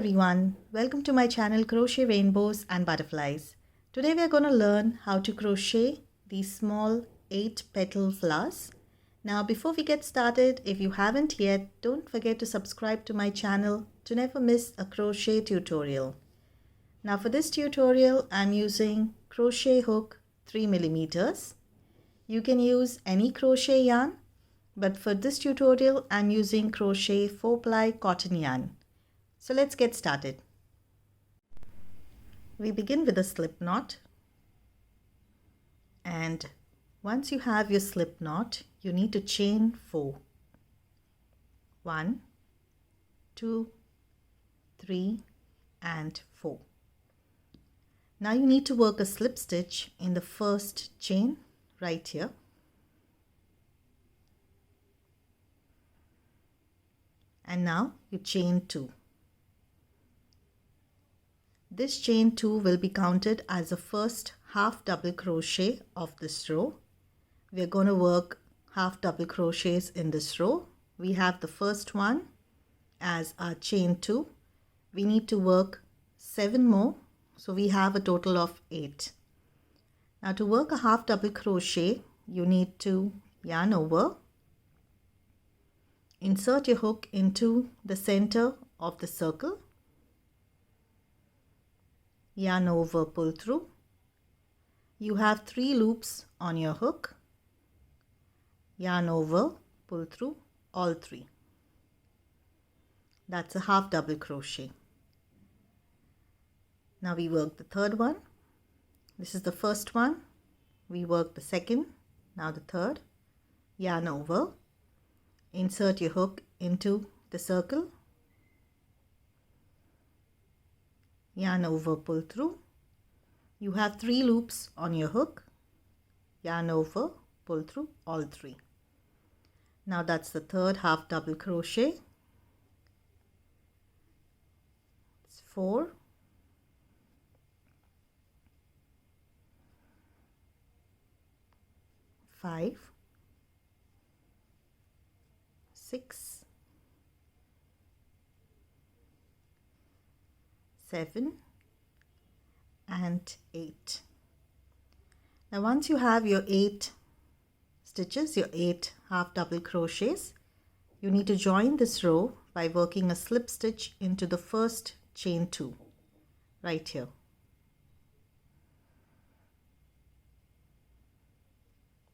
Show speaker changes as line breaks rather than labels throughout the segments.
everyone, welcome to my channel Crochet Rainbows and Butterflies. Today we are going to learn how to crochet these small 8 petal flowers. Now before we get started, if you haven't yet, don't forget to subscribe to my channel to never miss a crochet tutorial. Now for this tutorial I'm using crochet hook 3mm. You can use any crochet yarn, but for this tutorial I'm using crochet 4-ply cotton yarn. So let's get started. We begin with a slip knot, and once you have your slip knot, you need to chain 4. 1, 2, 3 and 4. Now you need to work a slip stitch in the first chain right here. And now you chain 2. This chain 2 will be counted as the first half double crochet of this row. We're going to work half double crochets in this row. We have the first one as our chain 2. We need to work 7 more, so we have a total of 8. Now to work a half double crochet, you need to yarn over, insert your hook into the center of the circle, yarn over, pull through. You have 3 loops on your hook, yarn over, pull through all 3. That's a half double crochet. Now we work the third one. This is the first one. We work the second, now the third, yarn over, insert your hook into the circle, yarn over, pull through. You have 3 loops on your hook, yarn over, pull through all 3. Now that's the third half double crochet. It's 4, 5, 6, 7 and 8. Now once you have your 8 stitches, your 8 half double crochets, you need to join this row by working a slip stitch into the first chain 2 right here.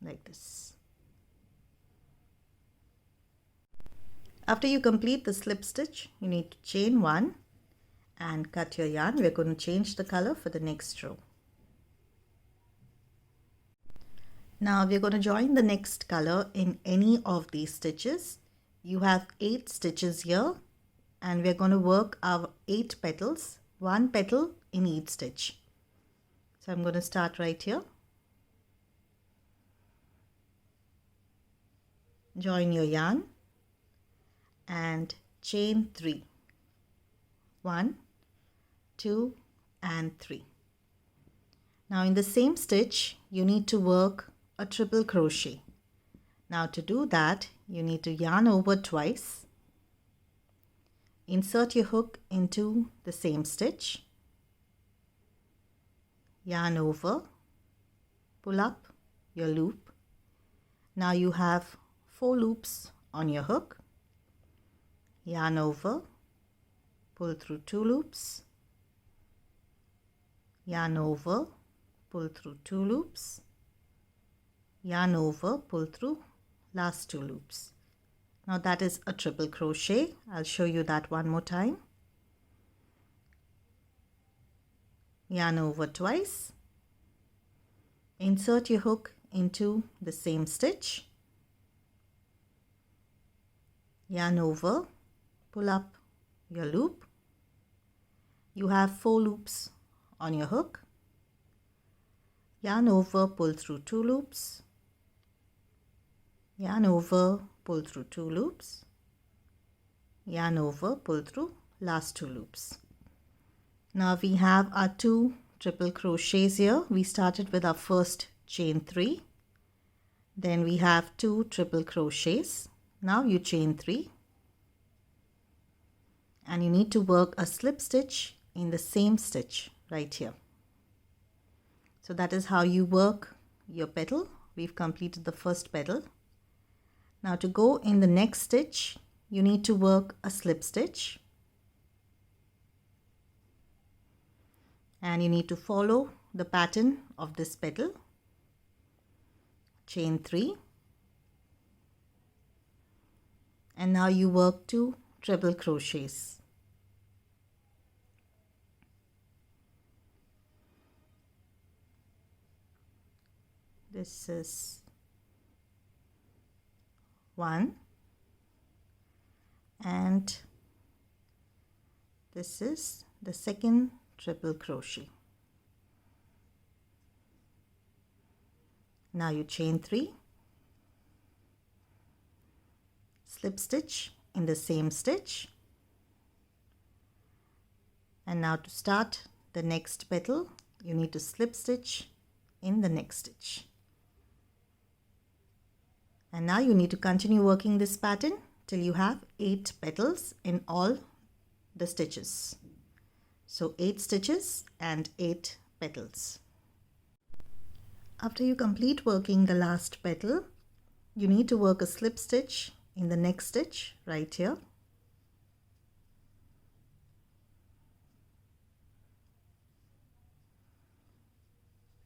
Like this. After you complete the slip stitch, you need to chain 1 and cut your yarn. We're going to change the color for the next row. Now we're going to join the next color in any of these stitches. You have 8 stitches here, and we're going to work our 8 petals, 1 petal in each stitch. So I'm going to start right here. Join your yarn and chain 3. 1, 2 and 3. Now in the same stitch you need to work a triple crochet. Now to do that you need to yarn over twice, insert your hook into the same stitch, yarn over, pull up your loop. Now you have 4 loops on your hook, yarn over, pull through 2 loops, yarn over, pull through 2 loops, yarn over, pull through last 2 loops. Now that is a triple crochet. I'll show you that one more time. Yarn over twice, insert your hook into the same stitch, yarn over, pull up your loop. You have 4 loops on your hook, yarn over, pull through 2 loops, yarn over, pull through 2 loops, yarn over, pull through last 2 loops. Now we have our 2 triple crochets here. We started with our first chain 3, then we have 2 triple crochets. Now you chain 3 and you need to work a slip stitch in the same stitch right here. So that is how you work your petal. We've completed the first petal. Now to go in the next stitch, you need to work a slip stitch, and you need to follow the pattern of this petal. Chain 3, and now you work 2 treble crochets. This is 1 and this is the second triple crochet. Now you chain 3, slip stitch in the same stitch, and now to start the next petal you need to slip stitch in the next stitch. And now you need to continue working this pattern till you have 8 petals in all the stitches. So 8 stitches and 8 petals. After you complete working the last petal, you need to work a slip stitch in the next stitch right here.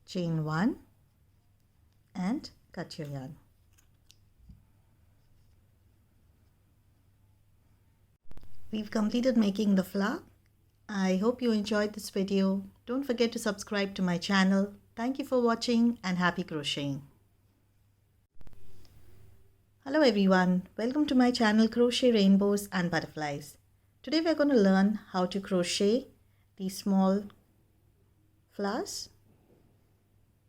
Chain 1 and cut your yarn. We've completed making the flower. I hope you enjoyed this video. Don't forget to subscribe to my channel. Thank you for watching and happy crocheting. Hello everyone, welcome to my channel Crochet Rainbows and Butterflies. Today we're going to learn how to crochet these small flowers